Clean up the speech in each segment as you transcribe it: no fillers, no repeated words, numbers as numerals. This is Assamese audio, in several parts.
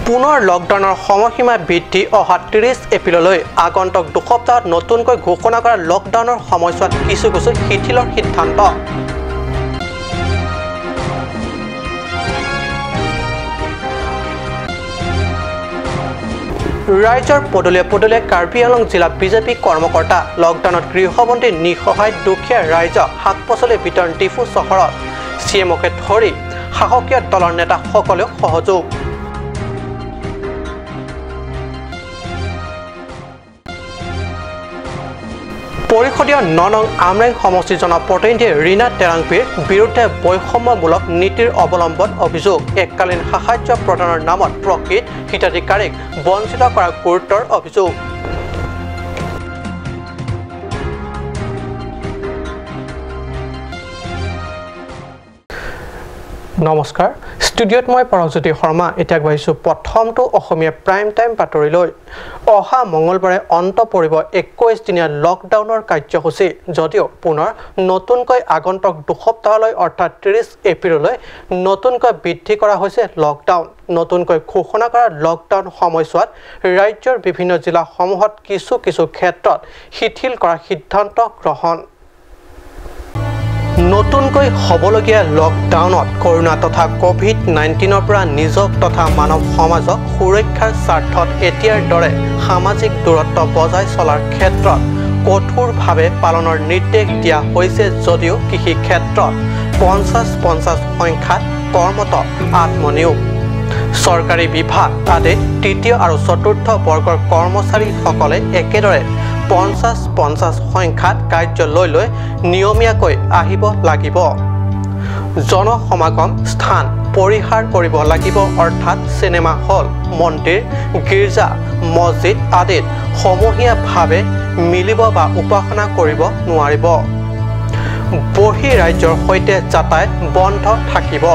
পুনৰ লকডাউনৰ সময়সীমা বৃদ্ধি অহা 30 এপ্ৰিললৈ আগন্তুক দুসপ্তাহত নতুনকৈ ঘোষণা কৰা লকডাউনৰ সময়ছোৱাত কিছু শিথিলৰ সিদ্ধান্ত ৰাজ্যৰ পদলে কাৰ্বি আংলং জিলা বিজেপি কৰ্মকৰ্তা লকডাউনত গৃহবন্দী নিসহায় দুখীয়া ৰাইজক শাক-পাচলি বিতৰণ ডিফু চহৰত চিএমকে ধৰি শাসকীয় দলৰ নেতাসকলেও সহযোগ পৰিষদীয় 9 নং আমৰেং সমষ্টিৰ জনপ্ৰতিনিধি ৰীনা টেৰাংপীৰ বিৰুদ্ধে বৈষম্যমূলক নীতিৰ অৱলম্বন অভিযোগ এককালীন সাহায্য প্ৰদানৰ নামত প্ৰকৃত হিতাধিকাৰীক বঞ্চিত কৰাৰ গুৰুতৰ অভিযোগ নমস্কাৰ ষ্টুডিঅ'ত মই পৰমজ্যোতি শৰ্মা এতিয়া গৈছো প্ৰথমটো অসমীয়া প্ৰাইম টাইম বাতৰিলৈ অহা মঙ্গলবাৰে অন্ত পৰিব 21 দিনীয়া লকডাউনৰ কাৰ্যসূচী যদিও পুনৰ নতুনকৈ আগন্তুক দুসপ্তাহলৈ অৰ্থাৎ 30 এপ্ৰিললৈ নতুনকৈ বৃদ্ধি কৰা হৈছে লকডাউন নতুনকৈ ঘোষণা কৰা লকডাউন সময়ছোৱাত ৰাজ্যৰ বিভিন্ন জিলাসমূহত কিছু ক্ষেত্ৰত শিথিল কৰাৰ সিদ্ধান্ত গ্ৰহণ নতুনকৈ হবলগীয়া লকডাউনত কৰোনা তথা কোভিড-19ৰ পৰা নিজক তথা মানৱ সমাজক সুৰক্ষাৰ স্বাৰ্থত এতিয়াৰ দৰে সামাজিক দূৰত্ব বজাই চলাৰ ক্ষেত্ৰত কঠোৰভাৱে পালনৰ নিৰ্দেশ দিয়া হৈছে যদিও কৃষি ক্ষেত্ৰত 50-50 সংখ্যাত কৰ্মৰত আত্মনিয়োগ চৰকাৰী বিভাগ আদি তৃতীয় আৰু চতুৰ্থ বৰ্গৰ কৰ্মচাৰীসকলে একেদৰে 50-50 সংখ্যাত কাৰ্যালয়লৈ নিয়মীয়াকৈ আহিব লাগিব জনসমাগম স্থান পৰিহাৰ কৰিব লাগিব অৰ্থাৎ সিনেমা হল মন্দিৰ গীৰ্জা মছজিদ আদিত সমূহীয়াভাৱে মিলিব বা উপাসনা কৰিব নোৱাৰিব বহি ৰাজ্যৰ সৈতে যাতায়াত বন্ধ থাকিব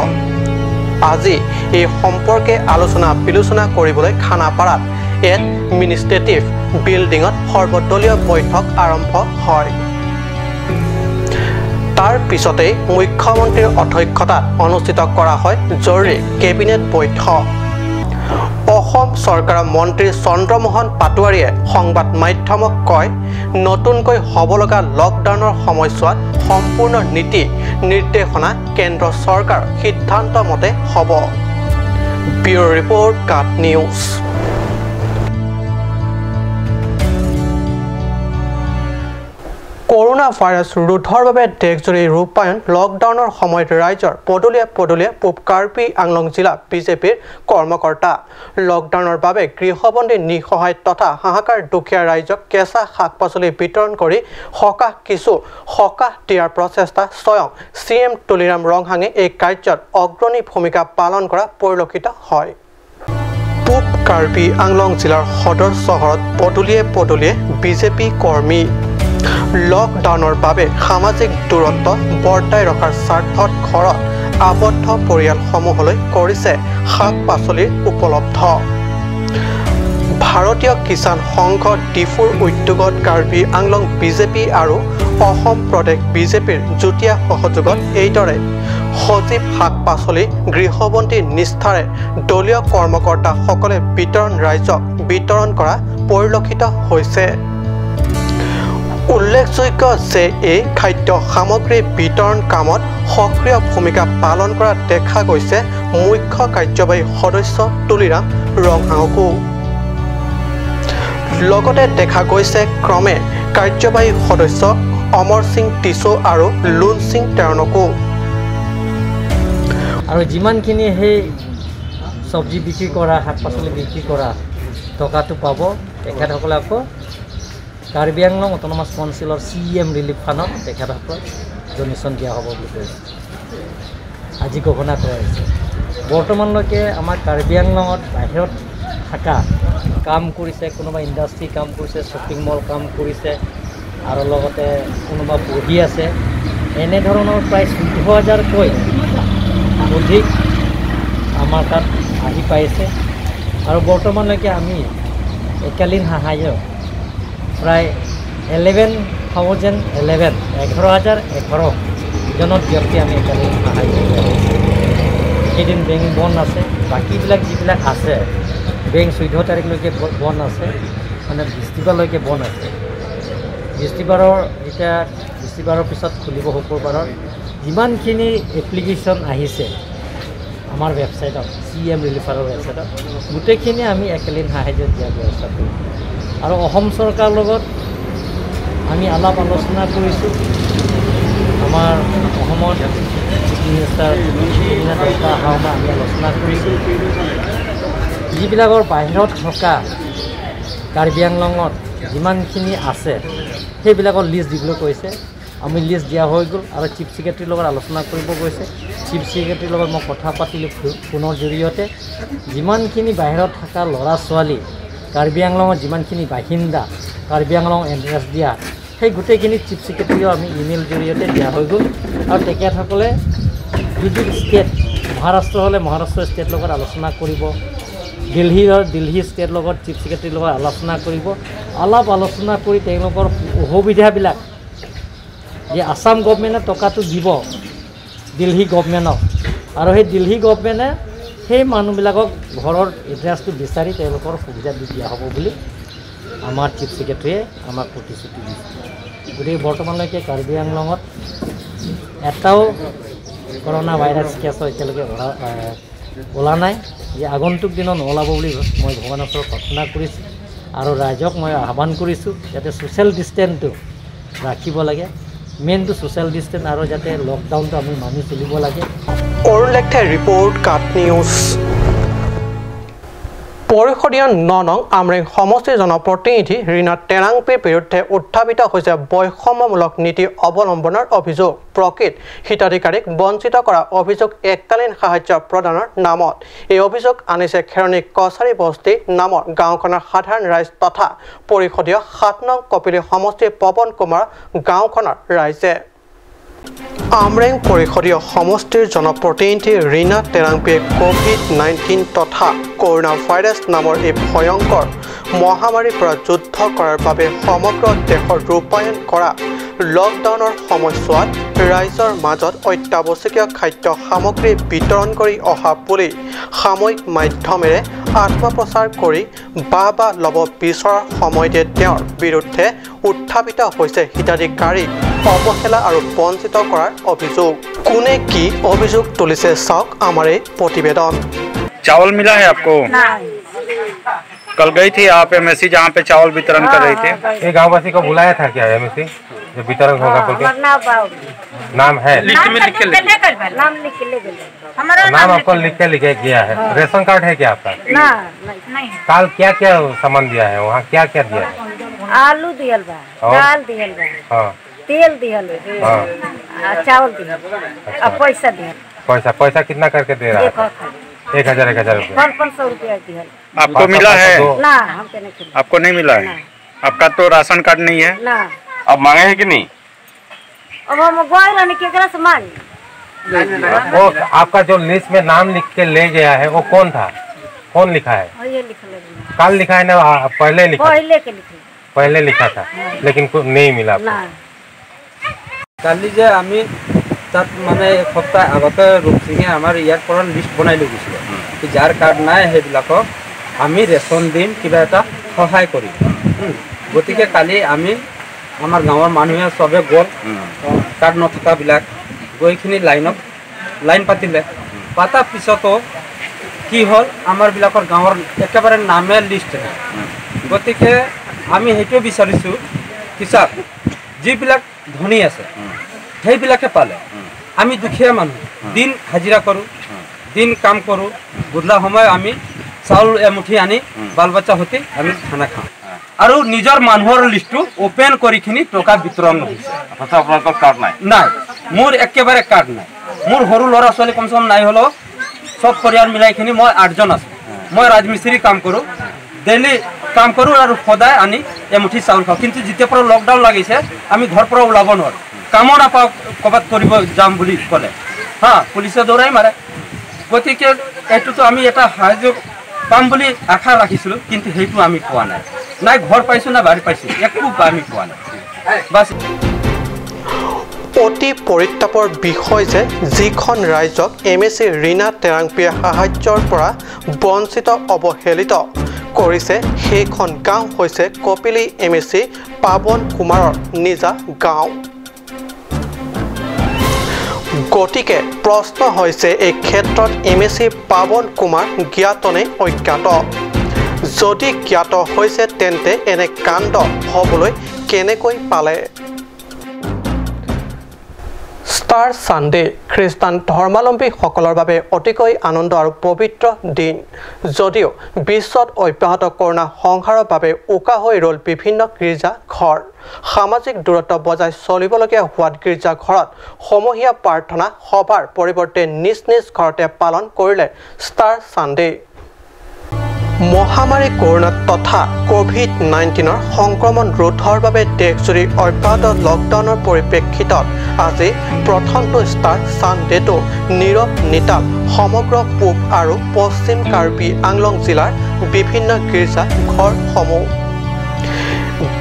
আজি এই সম্পৰ্কে আলোচনা বিলোচনা কৰিবলৈ খানাপাৰাত এডমিনিষ্ট্ৰেটিভ বিল্ডিঙত সৰ্বদলীয় বৈঠক আৰম্ভ হয় তাৰ পিছতে মুখ্যমন্ত্ৰীৰ অধ্যক্ষতাত অনুষ্ঠিত কৰা হয় জৰুৰী কেবিনেট বৈঠক অসম চৰকাৰৰ মন্ত্ৰী চন্দ্ৰমোহন পাটোৱাৰীয়ে সংবাদ মাধ্যমক কয় নতুনকৈ হবলগা লকডাউনৰ সময়ছোৱাত সম্পূৰ্ণ নীতি নিৰ্দেশনা কেন্দ্ৰ চৰকাৰ সিদ্ধান্ত মতে হ'ব ব্যুৰ ৰিপৰ্ট কাট নিউজ কৰোনা ভাইৰাছ ৰোধৰ বাবে দেশজুৰি ৰূপায়ণ লকডাউনৰ সময়ত ৰাজ্যৰ পদলে পূব কাৰ্বি আংলং জিলা বিজেপিৰ কৰ্মকৰ্তা লকডাউনৰ বাবে গৃহবন্দী নিসহায় তথা হাহাকাৰ দুখীয়া ৰাইজক কেঁচা শাক-পাচলি বিতৰণ কৰি সকাহ দিয়াৰ প্ৰচেষ্টা স্বয়ং চিএম তুলিৰাম ৰংহাঙে এই কাৰ্যত অগ্ৰণী ভূমিকা পালন কৰা পৰিলক্ষিত হয় পূব কাৰ্বি আংলং জিলাৰ সদৰ চহৰত পদলে বিজেপি কৰ্মী লকডাউনৰ বাবে সামাজিক দূৰত্ব বৰ্তাই ৰখাৰ স্বাৰ্থত ঘৰত আবদ্ধ পৰিয়ালসমূহলৈ কৰিছে শাক-পাচলিৰ উপলব্ধ ভাৰতীয় কিষাণ সংঘ ডিফুৰ উদ্যোগত কাৰ্বি আংলং বিজেপি আৰু অসম প্ৰদেশ বিজেপিৰ যুটীয়া সহযোগত এইদৰে সজীৱ শাক-পাচলি গৃহবন্দী নিষ্ঠাৰে দলীয় কৰ্মকৰ্তাসকলে ৰাইজক বিতৰণ কৰা পৰিলক্ষিত হৈছে উল্লেখযোগ্য যে এই খাদ্য সামগ্ৰী বিতৰণ কামত সক্ৰিয় ভূমিকা পালন কৰা দেখা গৈছে মুখ্য কাৰ্যবাহী সদস্য তুলিৰাম ৰংহাঙকো লগতে দেখা গৈছে ক্ৰমে কাৰ্যবাহী সদস্য অমৰ সিং টিছো আৰু লুন সিং তেৰণকো আৰু যিমানখিনি সেই চব্জি বিক্ৰী কৰা শাক-পাচলি বিক্ৰী কৰা টকাটো পাব তেখেতসকলে আকৌ কাৰ্বি আংলং অট'নমাছ কাউন্সিলৰ CM ৰিলিফ ফাণ্ডত তেখেতসকলক ডনেশ্যন দিয়া হ'ব বুলি কৈছে আজি ঘোষণা কৰা হৈছে বৰ্তমানলৈকে আমাৰ কাৰ্বি আংলঙত বাহিৰত থকা কাম কৰিছে কোনোবা ইণ্ডাষ্ট্ৰী কাম কৰিছে শ্বপিং মল কাম কৰিছে আৰু লগতে কোনোবা পঢ়ি আছে এনেধৰণৰ প্ৰায় 14,000কৈ অধিক আমাৰ তাত আহি পাইছে আৰু বৰ্তমানলৈকে আমি এককালীন সাহায্য প্ৰায় 11,011 জনত ব্যক্তি আমি এককালীন সাহায্য দিয়া হৈছে সেইদিন বেংক বন্ধ আছে বাকীবিলাক যিবিলাক আছে বেংক 14 তাৰিখলৈকে বন্ধ আছে মানে বৃহস্পতিবাৰলৈকে বন্ধ আছে বৃহস্পতিবাৰৰ পিছত খুলিব শুক্ৰবাৰৰ যিমানখিনি এপ্লিকেশ্যন আহিছে আমাৰ ৱেবছাইটত CM ৰিলিফাৰৰ ৱেবছাইটত গোটেইখিনি আমি একেলিন সাহায্য দিয়াৰ ব্যৱস্থা কৰিম আৰু অসম চৰকাৰৰ লগত আমি আলাপ আলোচনা কৰিছোঁ আমাৰ অসমৰ চিফ মিনিষ্টাৰ আমি আলোচনা কৰিছোঁ যিবিলাকৰ বাহিৰত থকা কাৰ্বি আংলঙত যিমানখিনি আছে সেইবিলাকৰ লিষ্ট দিবলৈ কৈছে আমি লিষ্ট দিয়া হৈ গ'ল আৰু চিফ ছেক্ৰেটাৰীৰ লগত আলোচনা কৰিব গৈছে চিফ ছেক্ৰেটাৰীৰ লগত মই কথা পাতিলোঁ ফোনৰ জৰিয়তে যিমানখিনি বাহিৰত থকা ল'ৰা ছোৱালী কাৰ্বি আংলঙত যিমানখিনি বাসিন্দা কাৰ্বি আংলং এড্ৰেছ দিয়া সেই গোটেইখিনি চিফ ছেক্ৰেটাৰীও আমি ইমেইল জৰিয়তে দিয়া হৈ গ'ল আৰু তেখেতসকলে যিটো ষ্টেট মহাৰাষ্ট্ৰ হ'লে মহাৰাষ্ট্ৰ ষ্টেট লগত আলোচনা কৰিব দিল্লী ষ্টেট লগত চিফ ছেক্ৰেটাৰীৰ লগত আলোচনা কৰিব আলোচনা কৰি তেওঁলোকৰ অসুবিধাবিলাক যে আসাম গভৰ্ণমেণ্টে টকাটো দিব দিল্লী গভৰ্ণমেণ্টক আৰু সেই দিল্লী গভৰ্ণমেণ্টে সেই মানুহবিলাকক ঘৰৰ এড্ৰেছটো বিচাৰি তেওঁলোকৰ সুবিধা দি দিয়া হ'ব বুলি আমাৰ চিফ ছেক্ৰেটাৰীয়ে আমাক প্ৰতিশ্ৰুতি দিছে গতিকে বৰ্তমানলৈকে কাৰ্বি আংলঙত এটাও কৰোণা ভাইৰাছ কেছৰ এতিয়ালৈকে ওলা নাই যে আগন্তুক দিনত নোলাব বুলি মই ভগৱানৰ ওচৰত প্ৰাৰ্থনা কৰিছোঁ আৰু ৰাইজক মই আহ্বান কৰিছোঁ যাতে ছ'চিয়েল ডিষ্টেন্সটো ৰাখিব লাগে মেইনটো ছ'চিয়েল ডিষ্টেন্স আৰু যাতে লকডাউনটো আমি মানি চলিব লাগে অৰুণ লেখাই ৰিপৰ্ট কাট নিউজ পৰিষদীয় 9 নং আমৰেং সমষ্টিৰ জনপ্ৰতিনিধি ৰীনা টেৰাংপিৰ বিৰুদ্ধে উত্থাপিত হৈছে বৈষম্যমূলক নীতি অৱলম্বনৰ অভিযোগ প্ৰকৃত হিতাধিকাৰীক বঞ্চিত কৰা অভিযোগ এককালীন সাহায্য প্ৰদানৰ নামত এই অভিযোগ আনিছে খেৰণী কছাৰী বস্তি নামৰ গাঁওখনৰ সাধাৰণ ৰাইজ তথা পৰিষদীয় 7 নং কপিলী সমষ্টিৰ পৱন কুমাৰ গাঁওখনৰ ৰাইজে আমৰেং পৰিষদীয় সমষ্টিৰ জনপ্ৰতিনিধি ৰীনা টেৰাংপিয়ে COVID-19 তথা কৰোনা ভাইৰাছ নামৰ এই ভয়ংকৰ মহামাৰীৰ পৰা যুদ্ধ কৰাৰ বাবে সমগ্ৰ দেশৰ ৰূপায়ণ কৰা লকডাউনৰ সময়ছোৱাত ৰাইজৰ মাজত অত্যাৱশ্যকীয় খাদ্য সামগ্ৰী বিতৰণ কৰি অহা বুলি সাময়িক মাধ্যমেৰে আত্মপ্ৰচাৰ কৰি বাহ ল'ব বিচৰাৰ সময়তে তেওঁৰ বিৰুদ্ধে উত্থাপিত হৈছে হিতাধিকাৰীক অৱহেলা আৰু বঞ্চিত কৰাৰ অভিযোগ কোনে কি অভিযোগ তুলিছে চাওক আমাৰ এই প্ৰতিবেদন चावल मिला है आपको कल गई थी आप एमएससी जहाँ पे चावल वितरण कर रही थे ये गांववासी को बुलाया था क्या एमएससी जो वितरण होगा बोल के नाम है लिस्ट में लिख के नाम आपको लिख के गया है रेशन कार्ड है क्या आपका नहीं काल क्या क्या सामान दिया है वहाँ क्या क्या दिया है आलू दियल बा दाल दियल बा हाँ तेल दियल चावल दियल और पैसा दियल पैसा कितना करके दे रहा है 1000 रुपये 500 रुपया दियल आपको मिला है ना हमके नहीं मिला आपको नहीं मिला है आपका तो राशन कार्ड नहीं है ना अब मांगे है कि नहीं अब हम गए रहने केकरा से मांगी वो आपका जो लिस्ट में नाम लिख के ले गया है वो कौन था कौन लिखा है ये लिख ले कल लिखा है ना पहले लिखा पहले लिखा था लेकिन नहीं मिला ना কালি যে আমি তাত মানে এসপ্তাহ আগতে ৰূপসিঙে আমাৰ ইয়াৰ পৰা লিষ্ট বনাই লৈ গৈছিলে যাৰ কাৰ্ড নাই সেইবিলাকক আমি ৰেচন দিম কিবা এটা সহায় কৰিম গতিকে কালি আমি আমাৰ গাঁৱৰ মানুহে চবে গ'ল কাৰ্ড নথকাবিলাক গৈখিনি লাইন পাতিলে পাতাৰ পিছতো কি হ'ল আমাৰবিলাকৰ গাঁৱৰ একেবাৰে নামে লিষ্ট নাই গতিকে আমি সেইটো বিচাৰিছোঁ কি চাওক যিবিলাক ধনী আছে সেইবিলাকে পালে আমি দুখীয়া মানুহ দিন হাজিৰা কৰোঁ দিন কাম কৰোঁ গধূলা সময় আমি চাউল এমুঠি আনি বাল বাচ্চা সৈতে আমি খানা খাওঁ আৰু নিজৰ মানুহৰ লিষ্টটো ওপেন কৰিখিনি টকা বিতৰণ হৈছে আপোনালোকৰ কাৰ্ড নাই মোৰ একেবাৰে কাৰ্ড নাই মোৰ সৰু ল'ৰা ছোৱালী কমচে কম নাই হ'লেও চব পৰিয়াল মিলাইখিনি মই 8জন আছোঁ মই ৰাজমিস্ত্ৰী কাম কৰোঁ ডেইলি কাম কৰোঁ আৰু সদায় আনি এমুঠি চাউল খাওঁ কিন্তু যেতিয়াৰ পৰা লকডাউন লাগিছে আমি ঘৰৰ পৰা ওলাব নোৱাৰোঁ কামো নাপাওঁ ক'ৰবাত কৰিব যাম বুলি ক'লে হা পুলিচে দৌৰাই মাৰে গতিকে এইটোতো আমি এটা সাহায্য পাম বুলি আশা ৰাখিছিলোঁ কিন্তু সেইটো আমি পোৱা নাই ঘৰ পাইছোঁ না বাৰী পাইছোঁ একো আমি পোৱা নাই বাছ অতি পৰিতাপৰ বিষয় যে যিখন ৰাজ্যক এমএছচি ৰীনা টেৰাংপিয়ে সাহায্যৰ পৰা বঞ্চিত অৱহেলিত কৰিছে সেইখন গাঁও হৈছে কপিলি এমএছচি পাৱন কুমাৰৰ নিজা গাঁও গতিকে প্ৰশ্ন হৈছে এই ক্ষেত্ৰত এমএছচি পাৱন কুমাৰ জ্ঞাতনে অজ্ঞাত যদি জ্ঞাত হৈছে তেন্তে এনে কাণ্ড হ'বলৈ কেনেকৈ পালে ষ্টাৰ সানডে খ্ৰীষ্টান ধৰ্মাৱলম্বীসকলৰ বাবে অতিকৈ আনন্দ আৰু পবিত্ৰ দিন যদিও বিশ্বত অব্যাহত কৰোনা সংহাৰৰ বাবে উকা হৈ ৰল বিভিন্ন গীৰ্জা ঘৰ সামাজিক দূৰত্ব বজাই চলিবলগীয়া হোৱাত গীৰ্জা ঘৰত সমূহীয়া প্ৰাৰ্থনা সভাৰ পৰিৱৰ্তে নিজ নিজ ঘৰতে পালন কৰিলে ষ্টাৰ সানডে মহামাৰী কৰোনা তথা কোভিড-19 সংক্ৰমণ ৰোধৰ বাবে দেশজুৰি অব্যাহত লকডাউনৰ পৰিপ্ৰেক্ষিতত আজি প্ৰথমটো ষ্টাৰ সানডেটো নীৰৱ নিতাল সমগ্ৰ পূব আৰু পশ্চিম কাৰ্বি আংলং জিলাৰ বিভিন্ন গীৰ্জা ঘৰসমূহ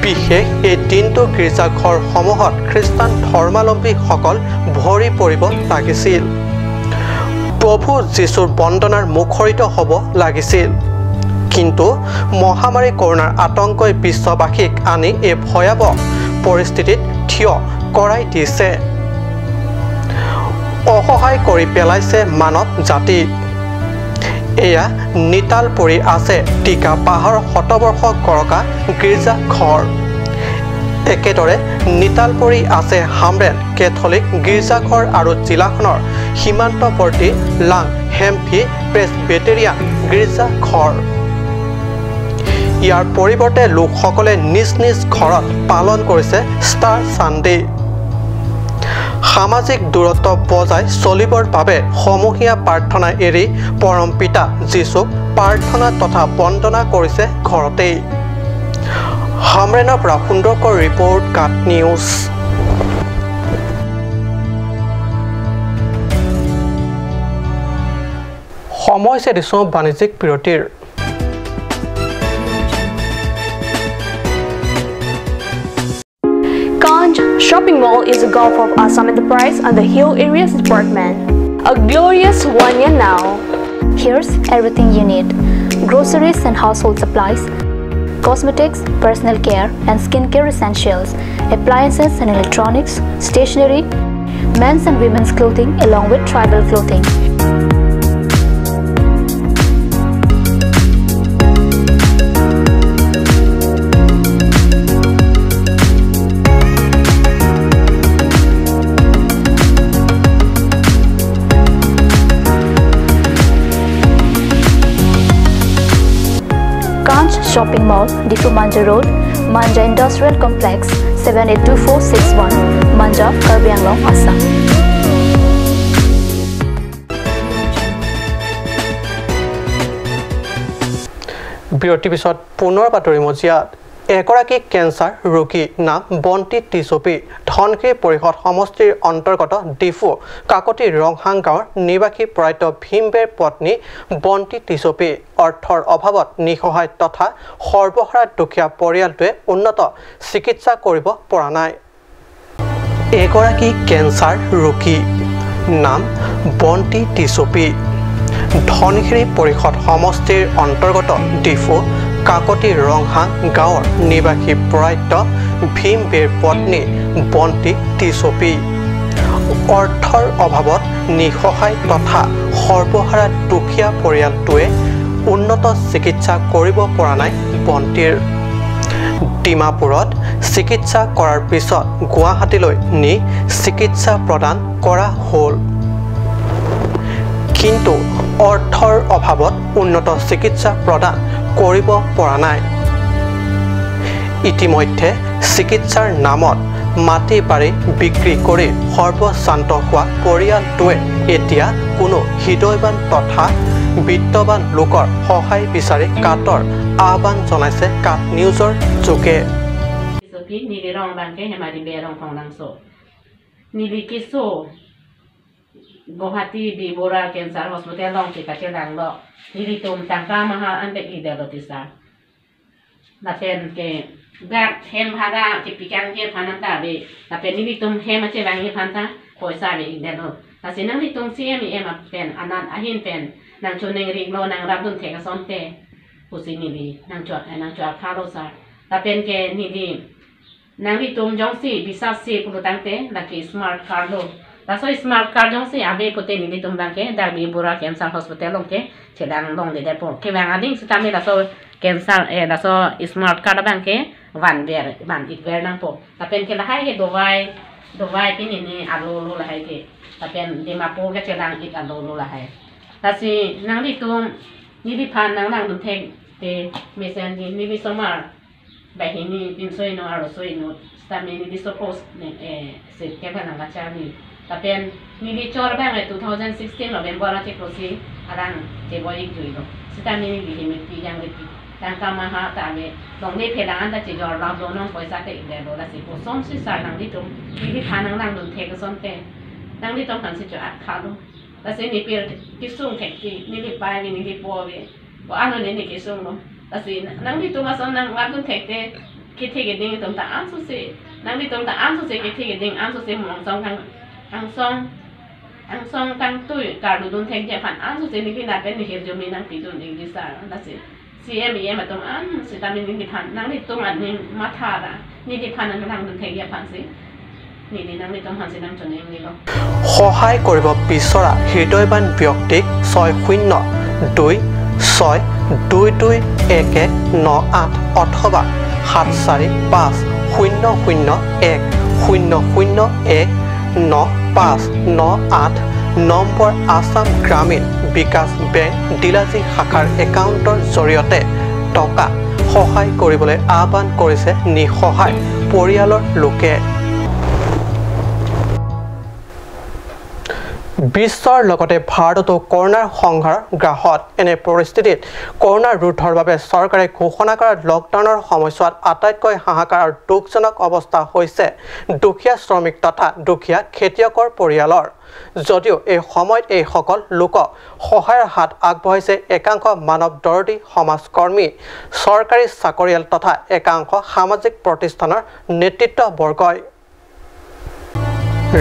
বিশেষ এই দিনটো গীৰ্জা ঘৰসমূহত খ্ৰীষ্টান ধৰ্মাৱলম্বীসকল ভৰি পৰিব লাগিছিল প্ৰভু যীশুৰ বন্দনাৰ মুখৰিত হ'ব লাগিছিল কিন্তু মহামাৰী কৰোনাৰ আতংকই বিশ্ববাসীক আনি এই ভয়াৱহ পৰিস্থিতিত থিয় কৰাই দিছে অসহায় কৰি পেলাইছে মানৱ জাতি এয়া নিতাল পৰি আছে টিকা পাহাৰ শতবৰ্ষ গৰকা গীৰ্জা ঘৰ একেদৰে নিতাল পৰি আছে হামৰেন কেথলিক গীৰ্জাঘৰ আৰু জিলাখনৰ সীমান্তৱৰ্তী লাং হেমফি প্ৰেছবেটেৰিয়ান গীৰ্জাঘৰ ইয়াৰ পৰিৱৰ্তে লোকসকলে নিজ নিজ ঘৰত পালন কৰিছে ষ্টাৰ সানডে সামাজিক দূৰত্ব বজাই চলিবৰ বাবে সমূহীয়া প্ৰাৰ্থনা এৰি পৰম পিতা যীশুক প্ৰাৰ্থনা তথা বন্দনা কৰিছে ঘৰতেই হামৰেনৰ পৰা সুন্দৰকৰ ৰিপৰ্ট কাট নিউজ সময় হৈছে দিছোঁ বাণিজ্যিক বিৰতিৰ Shopping Mall is a Gulf of Assam Enterprise and the Hill Areas Department. A glorious 1 year now. Here's everything you need. Groceries and household supplies, cosmetics, personal care and skincare essentials, appliances and electronics, stationery, men's and women's clothing along with tribal clothing. Shopping Mall, Difu Manja Road, Manja Industrial Complex, 782461, Manja, Karbi Anglong, Assam. বিৰতিৰ পিছত পুনৰ বাতৰি মজিয়াত এগৰাকী কেঞ্চাৰ ৰোগী নাম বন্তি টিচপি ধনশিৰি পৰিষদ সমষ্টিৰ অন্তৰ্গত ডিফু কাকতি ৰংহাং গাঁৱৰ নিবাসী প্ৰয়াত ভীমবেৰ পত্নী বন্তি টিচপি অৰ্থৰ অভাৱত নিসহায় তথা সৰ্বহাৰা দুখীয়া পৰিয়ালটোৱে উন্নত চিকিৎসা কৰিব পৰা নাই এগৰাকী কেঞ্চাৰ ৰোগী নাম বন্তি টিচপি ধনশিৰি পৰিষদ সমষ্টিৰ অন্তৰ্গত ডিফু কাকতি ৰংহাং গাঁৱৰ নিবাসী প্ৰয়াত ভীমবেৰ পত্নী বন্তি টিচপি অৰ্থৰ অভাৱত নিসহায় তথা সৰ্বহাৰা দুখীয়া পৰিয়ালটোৱে উন্নত চিকিৎসা কৰিব পৰা নাই বন্তিৰ ডিমাপুৰত চিকিৎসা কৰাৰ পিছত গুৱাহাটীলৈ নি চিকিৎসা প্ৰদান কৰা হ'ল কিন্তু অৰ্থৰ অভাৱত উন্নত চিকিৎসা প্ৰদান কৰিব পৰা নাই ইতিমধ্যে চিকিৎসাৰ নামত মাটি বাৰী বিক্ৰী কৰি সৰ্বশান্ত হোৱা পৰিয়ালটোৱে এতিয়া কোনো হৃদয়বান তথা বিত্তবান লোকৰ সহায় বিচাৰি কাটৰ আহ্বান জনাইছে কাট নিউজৰ যোগে Guwahati Bibora Cancer Hospital long kita celang lo jadi tum tangka maha ante ide lo tisa napen ke gak hem hada tipikan ke pananta be napen ini tum hem aja bangi panta koisa be ide lo nasi nang di tum si emi ema pen anan ahin pen nang chuneng ring lo nang rabdun teka sonte pusi ni di nang chua khalo sa ta pen ke ni di nang di tum jong si bisa si pulu tangte la ki smart card lo la so smart card jong si abe pote ni di tum bang ke da bi bura cancer hospital long ke chedang long de po ke wang ading sta me la so cancer la so smart card bang ke van ik ver nang po ta pen ke la hai ke do vai pin ni alo lo la hai ke ta pen di ma po ke chedang ik alo lo la hai ta si nang di tum ni di pan nang dum tek te me sen ni di somar bahini pinsoi no arosoi no stami ni di suppose se ke bana la chani tapen ni di chor bang 2016 November ate krosi arang te boy juilo stami ni di me pi yang pi tang kama ha ta me dong ni phelang ta chi jor la do no poisa te de do la si ko som si sa nang di tum ni di pan nang dum tek son te nang di tong kan si jo at kha do la se ni pi ki sung tek ti ni di pai ni di po we ko ano ni ki sung no Asi nang di tu masuk nang waktu tekte kita geding itu tak ansu se nang di tu tak ansu se kita geding ansu se mongsong kang tu kalau dun tek Jepang ansu se ni kita pen ni hijau minang pidun ni bisa nasi CM atau si tapi ni pan nang di tu ni mata lah ni di pan nang dun tek Jepang si ni nang di tu pan si nang cunin ni lo. সহায় কৰিব বিচৰা হৃদয়বান ব্যক্তিক 602-622-1198 অথবা 745-001-00598 নম্বৰ আসাম গ্ৰামীণ বিকাশ বেংক ডিলাজী শাখাৰ একাউণ্টৰ জৰিয়তে টকা সহায় কৰিবলৈ আহ্বান কৰিছে নিসহায় পৰিয়ালৰ লোকে বিশ্বৰ লগতে ভাৰততো কৰোনাৰ সংঘাৰ গ্ৰাহত এনে পৰিস্থিতিত কৰোনা ৰোধৰ বাবে চৰকাৰে ঘোষণা কৰা লকডাউনৰ সময়ছোৱাত আটাইতকৈ হাহাকাৰ আৰু দুখজনক অৱস্থা হৈছে দুখীয়া শ্ৰমিক তথা দুখীয়া খেতিয়কৰ পৰিয়ালৰ যদিও এই সময়ত এই সকল লোকক সহায়ৰ হাত আগবঢ়াইছে একাংশ মানৱ দৰদী সমাজকৰ্মী চৰকাৰী চাকৰিয়াল তথা একাংশ সামাজিক প্ৰতিষ্ঠানৰ নেতৃত্ববৰ্গই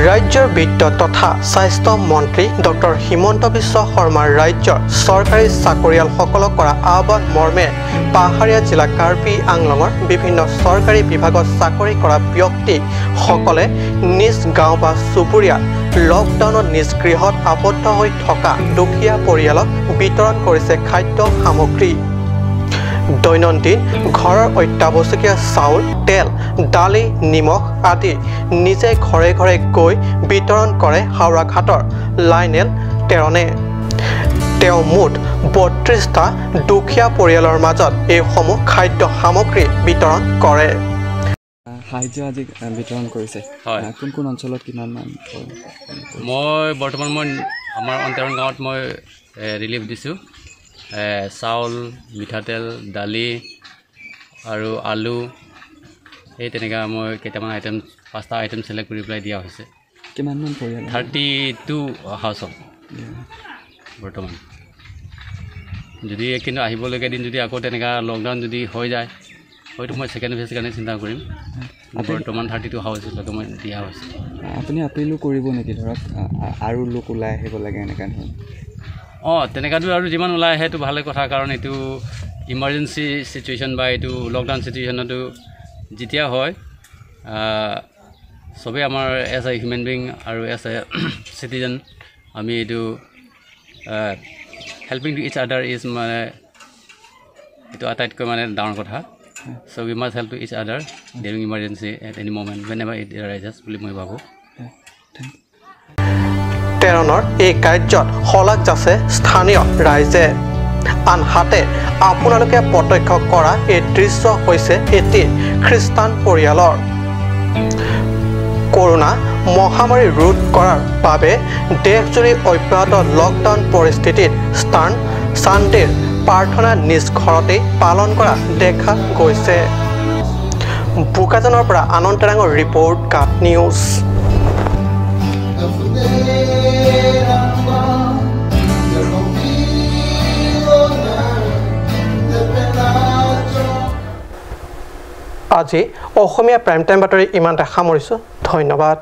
ৰাজ্যৰ বিত্ত তথা স্বাস্থ্য মন্ত্ৰী ডক্টৰ হিমন্ত বিশ্ব শৰ্মাৰ ৰাজ্যৰ চৰকাৰী চাকৰিয়ালসকলক কৰা আহ্বান মৰ্মে পাহাৰীয়া জিলা কাৰ্বি আংলঙৰ বিভিন্ন চৰকাৰী বিভাগত চাকৰি কৰা ব্যক্তিসকলে নিজ গাঁও বা চুবুৰীয়াত লকডাউনত নিজ গৃহত আবদ্ধ হৈ থকা দুখীয়া পৰিয়ালক বিতৰণ কৰিছে খাদ্য সামগ্ৰী দৈনন্দিন ঘৰৰ অত্যাৱশ্যকীয় চাউল তেল দালি নিমখ আদি নিজে ঘৰে ঘৰে গৈ বিতৰণ কৰে হাওৰাঘাটৰ লাইনেল তেৰণে তেওঁ মুঠ ৩২টা দুখীয়া পৰিয়ালৰ মাজত এইসমূহ খাদ্য সামগ্ৰী বিতৰণ কৰে সাহায্য আজি বিতৰণ কৰিছে কোন কোন অঞ্চলত কিমান মান মই বৰ্তমান আমাৰ অন্তৰণ গাঁৱত মই ৰিলিফ দিছোঁ চাউল মিঠাতেল দালি আৰু আলু এই তেনেকৈ মই কেইটামান আইটেম 5টা আইটেম চিলেক্ট কৰি পেলাই দিয়া হৈছে কিমানমান পৰিয়াল 32 হাউচত বৰ্তমান যদি কিন্তু আহিবলগীয়া দিন যদি আকৌ তেনেকৈ লকডাউন যদি হৈ যায় হয়তো মই ছেকেণ্ড ফেজ কাৰণে চিন্তা কৰিম বৰ্তমান 32 হাউচলৈকে মই দিয়া হৈছে আপুনি আপিলো কৰিব নেকি ধৰক আৰু লোক ওলাই আহিব লাগে এনেকুৱা ধৰণৰ তেনেকুৱাটো আৰু যিমান ওলাই আহে সেইটো ভালে কথা কাৰণ এইটো ইমাৰ্জেঞ্চি চিটুৱেশ্যন বা এইটো লকডাউন চিটুৱেশ্যনতো যেতিয়া হয় চবেই আমাৰ এজ এ হিউমেন বিং আৰু এজ এ চিটিজেন আমি এইটো হেল্পিং টু ইচ আদাৰ ইজ মানে এইটো আটাইতকৈ মানে ডাঙৰ কথা so' we must help to each other during emergency at any moment whenever it arises বুলি মই ভাবোঁ তেৰণৰ এই কাৰ্যত শলাগ যাছে স্থানীয় ৰাইজে আনহাতে আপোনালোকে প্ৰত্যক্ষ কৰা এই দৃশ্য হৈছে এটি খ্ৰীষ্টান পৰিয়ালৰ কৰোনা মহামাৰী ৰোধ কৰাৰ বাবে দেশজুৰি অব্যাহত লকডাউন পৰিস্থিতিত চানডেৰ প্ৰাৰ্থনা নিজ ঘৰতেই পালন কৰা দেখা গৈছে বোকাজানৰ পৰা আনন্দ ৰাঙৰ ৰিপৰ্ট কাট নিউজ আজি অসমীয়া প্ৰাইম টাইম বাতৰি ইমানতে সামৰিছোঁ ধন্যবাদ